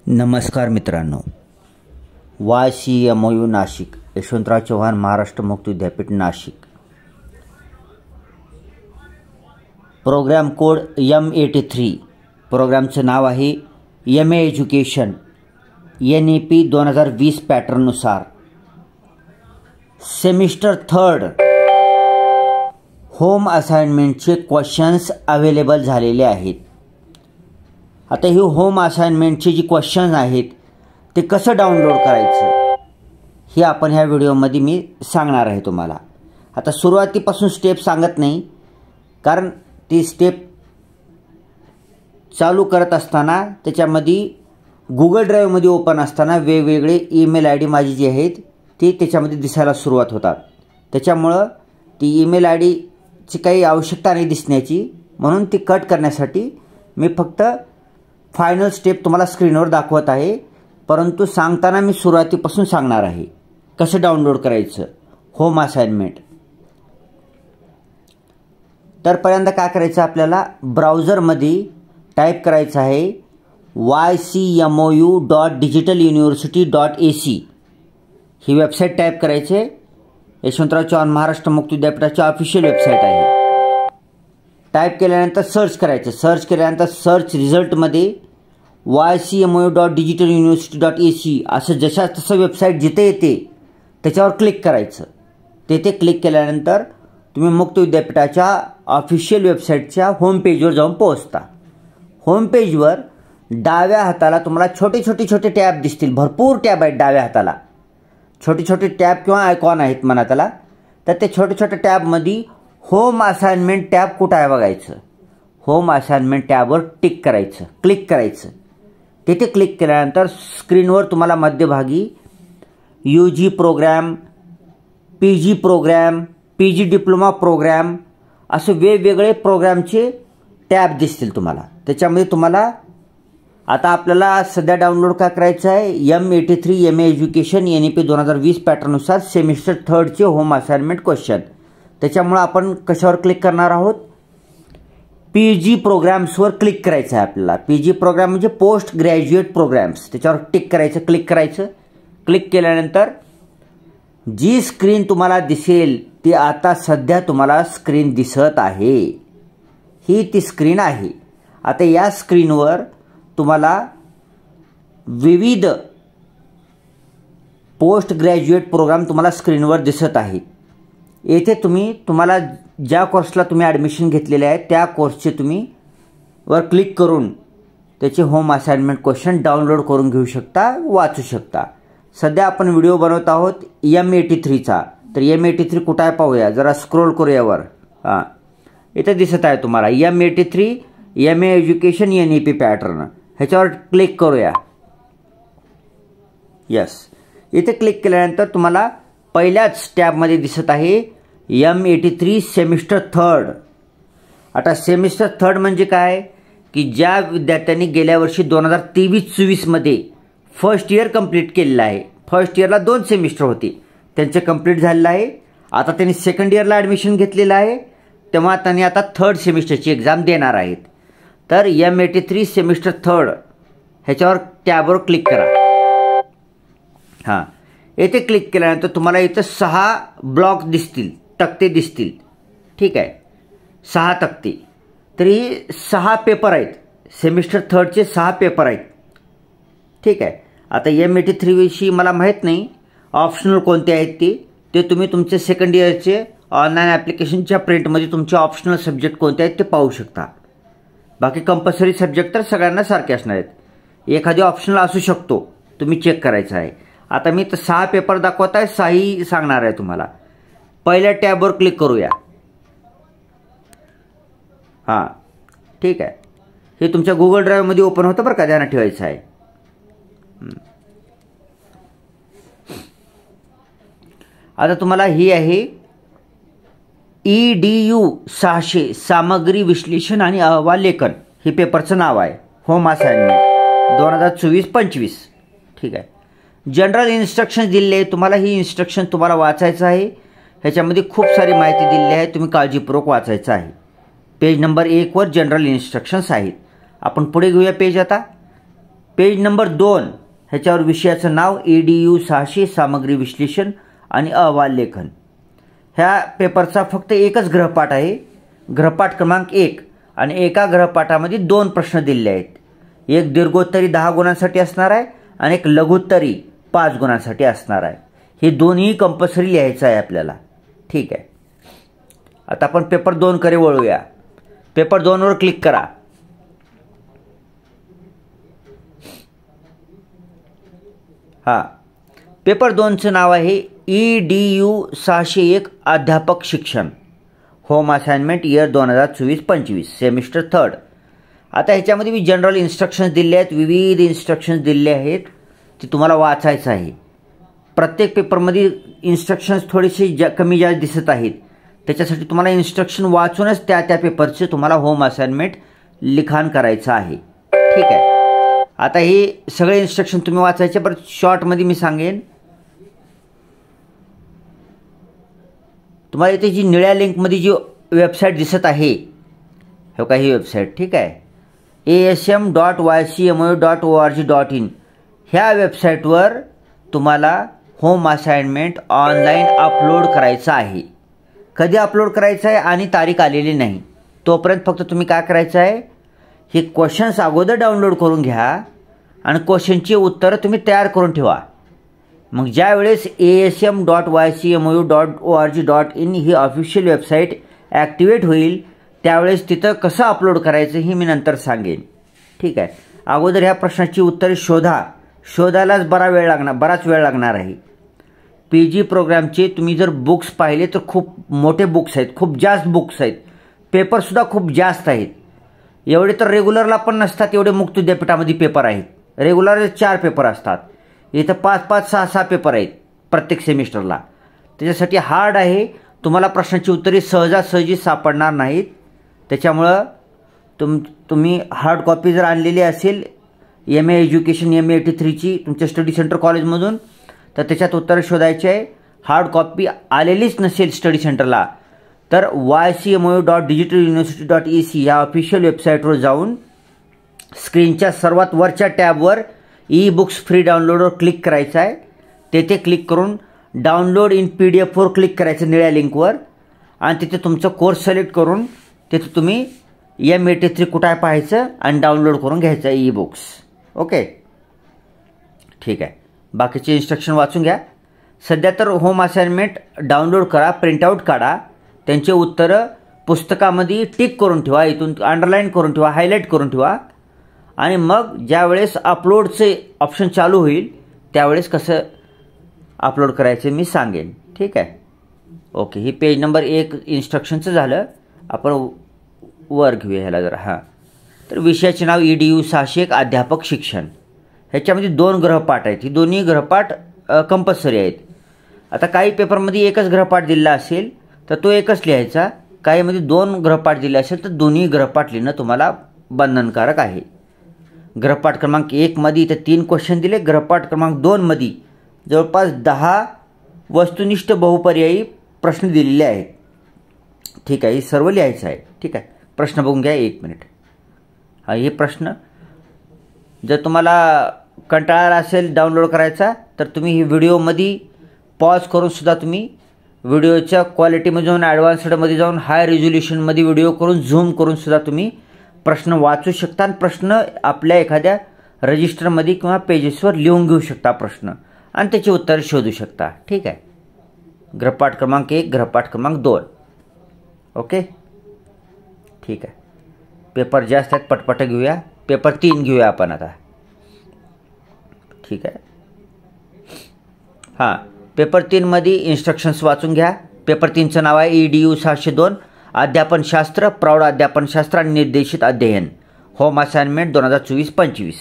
नमस्कार मित्रांनो, YCMOU Nashik, Yashwantrao Chavan Maharashtra Mukta Vidyapeeth Nashik. Program code M83. प्रोग्रामचं नाव आहे MA एज्युकेशन. NEP 2020 पॅटर्ननुसार सेमिस्टर 3 होम असाइनमेंटचे क्वेश्चन्स अवेलेबल झालेले आहेत. आता ही होम असाइनमेंटची जी क्वेश्चन्स आहेत ते कसं डाउनलोड करायचं हे आपण ह्या व्हिडिओमध्ये मी सांगणार आहे तुम्हाला. आता सुरुवातीपासून स्टेप सांगत नाही, कारण ती स्टेप चालू करत असताना त्याच्यामध्ये गुगल ड्राईव्हमध्ये ओपन असताना वेगवेगळे ईमेल ID माझी जी आहेत ती त्याच्यामध्ये दिसायला सुरुवात होतात. त्याच्यामुळं ती ईमेल IDची काही आवश्यकता नाही दिसण्याची, म्हणून ती कट करण्यासाठी मी फक्त फायनल स्टेप तुम्हाला स्क्रीनवर दाखवत आहे. परंतु सांगताना मी सुरुवातीपासून सांगणार आहे कसं डाउनलोड करायचं होम असाइनमेंट. तर पहिल्यांदा काय करायचं, आपल्याला ब्राउझरमध्ये टाईप करायचं आहे YCMOU.digitaluniversity.ac ही वेबसाईट टाईप करायचे. यशवंतराव चव्हाण महाराष्ट्र मुक्त विद्यापीठाची ऑफिशियल वेबसाईट आहे. टाईप केल्यानंतर सर्च करायचं. सर्च केल्यानंतर सर्च रिझल्टमध्ये YCMOU.digitaluniversity.ac असं जशा तसं वेबसाईट जिथे येते त्याच्यावर क्लिक करायचं. तेथे क्लिक केल्यानंतर तुम्ही मुक्त विद्यापीठाच्या ऑफिशियल वेबसाईटच्या होम पेजवर जाऊन पोहोचता. होम पेजवर डाव्या हाताला तुम्हाला छोटे टॅब दिसतील. भरपूर टॅब आहेत डाव्या हाताला. छोटे टॅब किंवा आयकॉन आहेत म्हणा त्याला. तर ते छोटे टॅबमध्ये होम असाइनमेंट टॅब कुठं आहे बघायचं. होम असाइनमेंट टॅबवर टिक करायचं, क्लिक करायचं. तिथे क्लिक केल्यानंतर स्क्रीनवर तुम्हाला मध्यभागी UG programme, PG programme, PG diploma programme असे वेगवेगळे प्रोग्रॅमचे टॅब दिसतील तुम्हाला. त्याच्यामध्ये तुम्हाला आता आपल्याला सध्या डाउनलोड काय करायचं आहे, M83 MA एज्युकेशन NEP 2020 पॅटर्ननुसार सेमिस्टर 3चे होम असाइनमेंट क्वेश्चन. त्याच्यामुळे आपण कशावर क्लिक करणार आहोत, PG प्रोग्राम्सवर क्लिक करायचं आहे आपल्याला. PG प्रोग्राम म्हणजे पोस्ट ग्रॅज्युएट प्रोग्राम्स. त्याच्यावर टिक करायचं, क्लिक करायचं. क्लिक केल्यानंतर जी स्क्रीन तुम्हाला दिसेल ती आता सध्या तुम्हाला स्क्रीन दिसत आहे, ही ती स्क्रीन आहे. आता या स्क्रीनवर तुम्हाला विविध पोस्ट ग्रॅज्युएट प्रोग्राम तुम्हाला स्क्रीनवर दिसत आहेत. येथे तुम्हाला ज्या कोर्सला तुम्ही ॲडमिशन घेतलेले आहे त्या कोर्सचे तुम्ही वर क्लिक करून त्याचे होम असाइनमेंट क्वेश्चन डाउनलोड करून घेऊ शकता, वाचू शकता. सध्या आपण व्हिडिओ बनवत आहोत M83चा. तर M83 कुठं आहे पाहूया, जरा स्क्रोल करूया वर. हां, इथे दिसत आहे तुम्हाला M83 MA education NEP pattern. ह्याच्यावर क्लिक करूया. यस, इथे क्लिक केल्यानंतर तुम्हाला पहिल्याच टॅबमध्ये दिसत आहे M83 सेमिस्टर 3. आता सेमिस्टर 3 म्हणजे काय, की ज्या विद्यार्थ्यांनी गेल्या वर्षी 2023-24 मध्ये फर्स्ट इयर कंप्लीट केलेलं आहे. फर्स्ट इयरला 2 सेमिस्टर होते, त्यांचे कंप्लीट झालेलं आहे. आता त्यांनी सेकंड इयरला ॲडमिशन घेतलेलं आहे, तेव्हा त्यांनी आता 3rd सेमिस्टरची एक्झाम देणार आहेत. तर M83 सेमिस्टर 3 ह्याच्यावर टॅबवर क्लिक करा. हां, येथे क्लिक केल्यानंतर तुम्हाला इथं 6 ब्लॉक दिसतील, तक्ते दिसतील. ठीक आहे, 6 तक्ते. तरी 6 पेपर आहेत. सेमिस्टर 3चे 6 पेपर आहेत. ठीक आहे. आता M83 विषयी मला माहीत नाही ऑप्शनल कोणते आहेत ते तुम्ही तुमचे सेकंड इयरचे ऑनलाईन ॲप्लिकेशनच्या प्रिंटमध्ये तुमचे ऑप्शनल सब्जेक्ट कोणते आहेत ते पाहू शकता. बाकी कंपल्सरी सब्जेक्ट तर सगळ्यांना सारखे असणार आहेत. एखादी ऑप्शनल असू शकतो, तुम्ही चेक करायचं आहे. आता मी तर 6 पेपर दाखवत आहे, 6ही सांगणार आहे तुम्हाला. पहिल्या टॅबवर क्लिक करूया. हां, ठीक आहे. हे तुमच्या गुगल ड्राईव्हमध्ये ओपन होतं बरं का, ध्यानात ठेवायचं आहे. आता तुम्हाला ही आहे EDU 600 सामग्री विश्लेषण आणि अहवाल लेखन. हे पेपरचं नाव आहे. Home assignment 2024-25. ठीक आहे. जनरल इन्स्ट्रक्शन दिलेले आहे तुम्हाला. ही इन्स्ट्रक्शन तुम्हाला वाचायचं आहे. ह्याच्यामध्ये खूप सारी माहिती दिलेली आहे, तुम्ही काळजीपूर्वक वाचायचं आहे. पेज नंबर 1 वर जनरल इन्स्ट्रक्शन्स आहेत. आपण पुढे घेऊया पेज. आता पेज नंबर 2 ह्याच्यावर विषयाचं नाव EDU 600 सामग्री विश्लेषण आणि अहवाल लेखन. ह्या पेपरचा फक्त एकच गृहपाठ आहे, गृहपाठ क्रमांक 1, आणि एका गृहपाठामध्ये 2 प्रश्न दिलेले आहेत. एक दीर्घोत्तरी 10 गुणांसाठी असणार आहे आणि एक लघुत्तरी 5 गुणांसाठी असणार आहे. हे दोन्ही कंपल्सरी लिहायचं आहे आपल्याला. ठीक आहे. आता आपण पेपर 2 कडे वळूया. पेपर 2 वर क्लिक करा. हां, पेपर 2चं नाव आहे EDU 601 अध्यापक शिक्षण, होम असाइनमेंट इयर 2024-25 सेमिस्टर 3. आता ह्याच्यामध्ये मी जनरल इन्स्ट्रक्शन्स दिले आहेत, विविध इन्स्ट्रक्शन्स दिले आहेत, ते तुम्हाला वाचायचं आहे. प्रत्येक पेपरमध्ये इन्स्ट्रक्शन्स थोडेसे कमी जास्त दिसत आहेत, त्याच्यासाठी तुम्हाला इन्स्ट्रक्शन वाचूनच त्या पेपरचे तुम्हाला होम असाइनमेंट लिखाण करायचं आहे. ठीक आहे. आता हे सगळे इन्स्ट्रक्शन तुम्ही वाचायचे, पण शॉर्टमध्ये मी सांगेन. तुम्हाला इथे जी निळ्या लिंकमध्ये जी वेबसाईट दिसत आहे, हो का, ही वेबसाईट, ठीक आहे, asm.ycmou.org.in ह्या वेबसाईटवर तुम्हाला होम असाइनमेंट ऑनलाईन अपलोड करायचं आहे. कधी अपलोड करायचं आहे आणि तारीख आलेली नाही तोपर्यंत फक्त तुम्ही काय करायचं आहे, हे क्वेश्चन्स अगोदर डाउनलोड करून घ्या आणि क्वेश्चनची उत्तरं तुम्ही तयार करून ठेवा. मग ज्यावेळेस asm.ycmou.org.in ही ऑफिशियल वेबसाईट ॲक्टिवेट होईल त्यावेळेस तिथं कसं अपलोड करायचं हे मी नंतर सांगेन. ठीक आहे. अगोदर ह्या प्रश्नाची उत्तरे शोधायलाच बराच वेळ लागणार आहे. PG प्रोग्रामचे तुम्ही जर बुक्स पाहिले तर खूप मोठे बुक्स आहेत, खूप जास्त बुक्स आहेत, पेपरसुद्धा खूप जास्त आहेत. एवढे तर रेग्युलरला पण नसतात, एवढे मुक्त विद्यापीठामध्ये पेपर आहेत. रेग्युलर 4 पेपर असतात, इथं 5-5, 6-6 पेपर आहेत प्रत्येक सेमिस्टरला. त्याच्यासाठी हार्ड आहे. तुम्हाला प्रश्नाची उत्तरे सहजासहजी सापडणार नाहीत. त्याच्यामुळं तुम्ही हार्ड कॉपी जर आणलेली असेल MA एज्युकेशन MA 83ची तुमच्या स्टडी सेंटर कॉलेजमधून, तर त्याच्यात उत्तर शोधायचे आहे. हार्ड कॉपी आलेलीच नसेल स्टडी सेंटरला तर ycmou.digitaluniversity.ec या ऑफिशियल वेबसाईटवर जाऊन स्क्रीनच्या सर्वात वरच्या टॅबवर ई बुक्स फ्री डाउनलोडवर क्लिक करायचं आहे. तेथे क्लिक करून डाउनलोड इन PDF वर क्लिक करायचं निळ्या लिंकवर, आणि तिथे तुमचं कोर्स सिलेक्ट करून तिथे तुम्ही M83 कुठं आहे पाहायचं आणि डाउनलोड करून घ्यायचं ई बुक्स. ओके, ठीक आहे. बाकीचे इन्स्ट्रक्शन वाचून घ्या. सध्या तर होम असाइनमेंट डाउनलोड करा, प्रिंटआउट काढा, त्यांचे उत्तरं पुस्तकामध्ये टिक करून ठेवा, इथून अंडरलाईन करून ठेवा, हायलाईट करून ठेवा, आणि मग ज्यावेळेस अपलोडचे ऑप्शन चालू होईल त्यावेळेस कसं अपलोड करायचं मी सांगेन. ठीक आहे. ओके, ही पेज नंबर 1 इन्स्ट्रक्शनचं झालं. आपण वर घेऊया ह्याला जरा. हां, तर विषयाचे नाव EDU 601 अध्यापक शिक्षण. ह्याच्यामध्ये 2 गृहपाठ आहेत. ही दोन्ही गृहपाठ कंपल्सरी आहेत. आता काही पेपरमध्ये एकच गृहपाठ दिला असेल तर तो एकच लिहायचा, काहीमध्ये 2 गृहपाठ दिले असेल तर दोन्ही गृहपाठ लिहिणं तुम्हाला बंधनकारक आहे. गृहपाठ क्रमांक 1 मध्ये इथे 3 क्वेश्चन दिले. गृहपाठ क्रमांक 2 मध्ये जवळपास 10 वस्तुनिष्ठ बहुपर्यायी प्रश्न दिलेले आहेत. ठीक आहे, हे सर्व लिहायचं आहे. ठीक आहे. प्रश्न बघून घ्या 1 मिनिट. हा, हे प्रश्न जर तुम्हाला कंटाळा असेल डाउनलोड करायचा तर तुम्ही ही व्हिडिओमध्ये पॉज करून सुद्धा तुम्ही व्हिडिओच्या क्वालिटीमध्ये जाऊन ॲडव्हान्स्डमध्ये जाऊन हाय रिझोल्युशनमध्ये व्हिडिओ करून झूम करून सुद्धा तुम्ही प्रश्न वाचू शकता आणि प्रश्न आपल्या एखाद्या रजिस्टरमध्ये किंवा पेजेसवर लिहून घेऊ शकता प्रश्न आणि त्याची उत्तरं शोधू शकता. ठीक आहे. गृहपाठ क्रमांक 1, गृहपाठ क्रमांक 2. ओके, ठीक आहे. पेपर जास्त आहेत, पटपट घेऊया. पेपर 3 घेऊया आपण आता. ठीक आहे. हां, पेपर 3 मध्ये इन्स्ट्रक्शन्स वाचून घ्या. पेपर 3चं नाव आहे EDU 602 अध्यापनशास्त्र, प्रौढ अध्यापनशास्त्र आणि निर्देशित अध्ययन, होम असाइनमेंट 2024-25.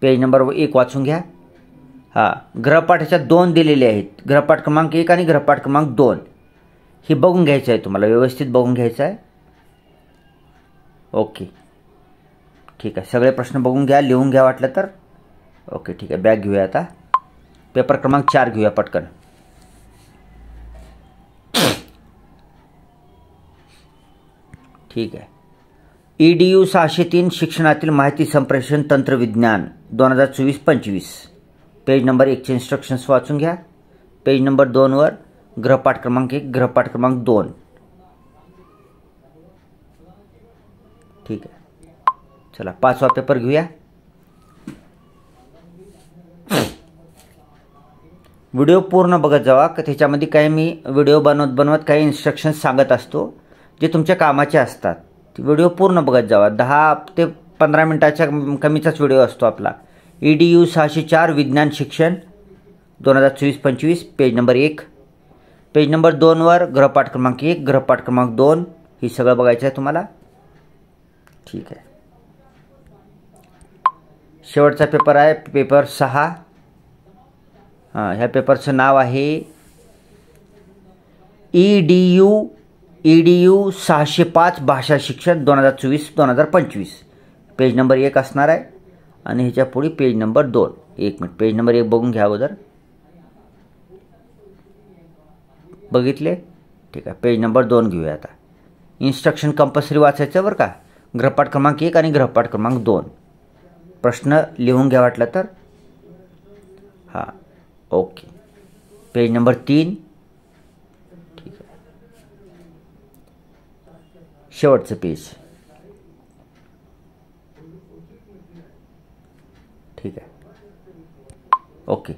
पेज नंबर 1 वाचून घ्या. हां, गृहपाठाच्या 2 दिलेले आहेत, गृहपाठ क्रमांक 1 आणि गृहपाठ क्रमांक 2. हे बघून घ्यायचं आहे, तुम्हाला व्यवस्थित बघून घ्यायचं आहे. ओके, ठीक आहे. सगळे प्रश्न बघून घ्या, लिहून घ्या वाटलं तर. ओके, ठीक आहे. बॅग घेऊया आता. पेपर क्रमांक 4 घेऊया पटकन. ठीक आहे. EDU 603 शिक्षणातील माहिती संप्रेषण तंत्रविज्ञान 2024-25 पेज नंबर 1चे इन्स्ट्रक्शन्स वाचून घ्या. पेज नंबर 2 वर गृहपाठ क्रमांक 1 गृहपाठ क्रमांक 2. ठीक आहे. चला 5वा पेपर घेऊया. व्हिडिओ पूर्ण बघत जावा. त्याच्यामध्ये काही मी व्हिडिओ बनवत काही इन्स्ट्रक्शन्स सांगत असतो जे तुमच्या कामाचे असतात. व्हिडिओ पूर्ण बघत जावा. 10 ते 15 मिनिटाच्या कमीचाच व्हिडिओ असतो आपला. EDU 604 विज्ञान शिक्षण 2024-25 पेज नंबर 1. पेज नंबर 2 वर गृहपाठ क्रमांक 1 गृहपाठ क्रमांक 2 हे सगळं बघायचं आहे तुम्हाला. ठीक आहे. शेवटचा पेपर आहे पेपर 6. ह्या पेपरचं नाव आहे EDU 605 भाषा शिक्षण 2024-2025 पेज नंबर 1 असणार आहे. आणि ह्याच्या पुढे page number 2. 1 minute. Page number 1 बघून घ्या अगोदर. बघितले. ठीक आहे. पेज नंबर 2 घेऊया आता. इन्स्ट्रक्शन कंपल्सरी वाचायचं बरं का. गृहपाठ क्रमांक 1 आणि गृहपाठ क्रमांक 2. प्रश्न लिहून घ्या वाटलं तर. हां ओके. Page number 3. ठीक आहे. शेवटचं पेज. ठीक आहे. ओके.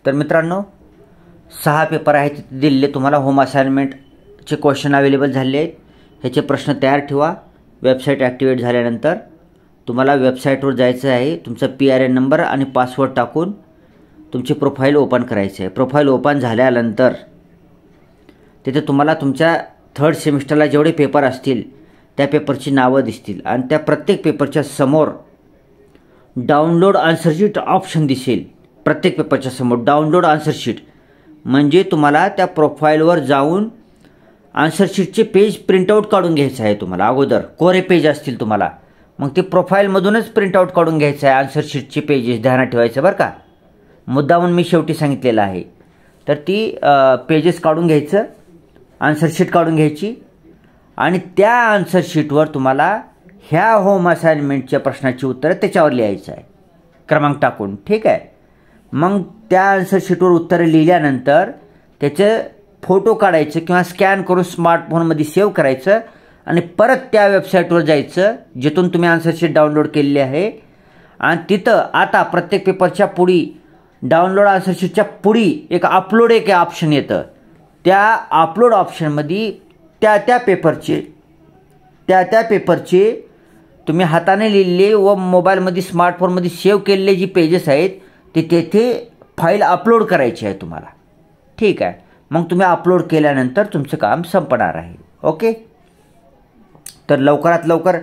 तर मित्रांनो 6 पेपर आहेत दिलेले तुम्हाला. होम असाइनमेंटचे क्वेश्चन अवेलेबल झाले आहेत. ह्याचे प्रश्न तयार ठेवा. वेबसाईट ॲक्टिवेट झाल्यानंतर तुम्हाला वेबसाईटवर जायचं आहे. तुमचा PRN नंबर आणि पासवर्ड टाकून तुमची प्रोफाईल ओपन करायची आहे. प्रोफाईल ओपन झाल्यानंतर तिथे तुम्हाला तुमच्या 3rd सेमिस्टरला जेवढे पेपर असतील त्या पेपरची नावं दिसतील आणि त्या प्रत्येक पेपरच्या समोर डाउनलोड आन्सर शीट ऑप्शन दिसेल. प्रत्येक पेपरच्या समोर डाउनलोड आन्सर शीट म्हणजे तुम्हाला त्या प्रोफाईलवर जाऊन आन्सर शीटचे पेज प्रिंटआउट काढून घ्यायचं आहे तुम्हाला. अगोदर कोरे पेज असतील तुम्हाला, मग ते प्रोफाईलमधूनच प्रिंटआउट काढून घ्यायचं आहे आन्सर शीटचे पेजेस. ध्यानात ठेवायचं बरं का. मुद्दामून मी शेवटी सांगितलेलं आहे. तर ती पेजेस काढून घ्यायचं, आन्सर शीट काढून घ्यायची आणि त्या आन्सर शीटवर तुम्हाला ह्या होम असाइनमेंटच्या प्रश्नाची उत्तरं त्याच्यावर लिहायचं आहे क्रमांक टाकून. ठीक आहे. मग त्या आन्सर शीटवर उत्तरं लिहिल्यानंतर त्याचे फोटो काढायचं किंवा स्कॅन करून स्मार्टफोनमध्ये सेव्ह करायचं आणि परत त्या वेबसाईटवर जायचं जिथून तुम्ही आन्सर शीट डाउनलोड केलेली आहे. आणि तिथं आता प्रत्येक पेपरच्या पुढी डाउनलोड आन्सर शीटच्या पुढी एक अपलोड एक ऑप्शन येतं. त्या अपलोड ऑप्शनमध्ये त्या पेपरचे तुम्ही हाताने लिहिलेले व मोबाईलमध्ये स्मार्टफोनमध्ये सेव्ह केलेले जी पेजेस आहेत ते तेथे फाईल अपलोड करायची आहे तुम्हाला. ठीक आहे. मग तुम्ही अपलोड केल्यानंतर तुमचं काम संपणार आहे. ओके. तर लवकरात लवकर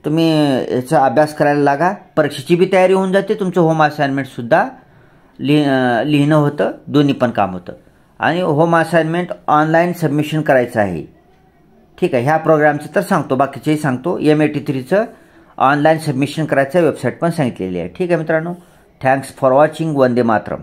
तुम्ही याचा अभ्यास करायला लागा. परीक्षेची बी तयारी होऊन जाते. तुमचं होम असाइनमेंटसुद्धा लिहिणं होतं. दोन्ही पण काम होतं. आणि होम असाइनमेंट ऑनलाईन सबमिशन करायचं आहे. ठीक आहे. ह्या प्रोग्रामचं तर सांगतो, बाकीचेही सांगतो. M83चं ऑनलाईन सबमिशन करायचं वेबसाईट पण सांगितलेली आहे. ठीक आहे मित्रांनो. Thanks for watching. Vande Mataram.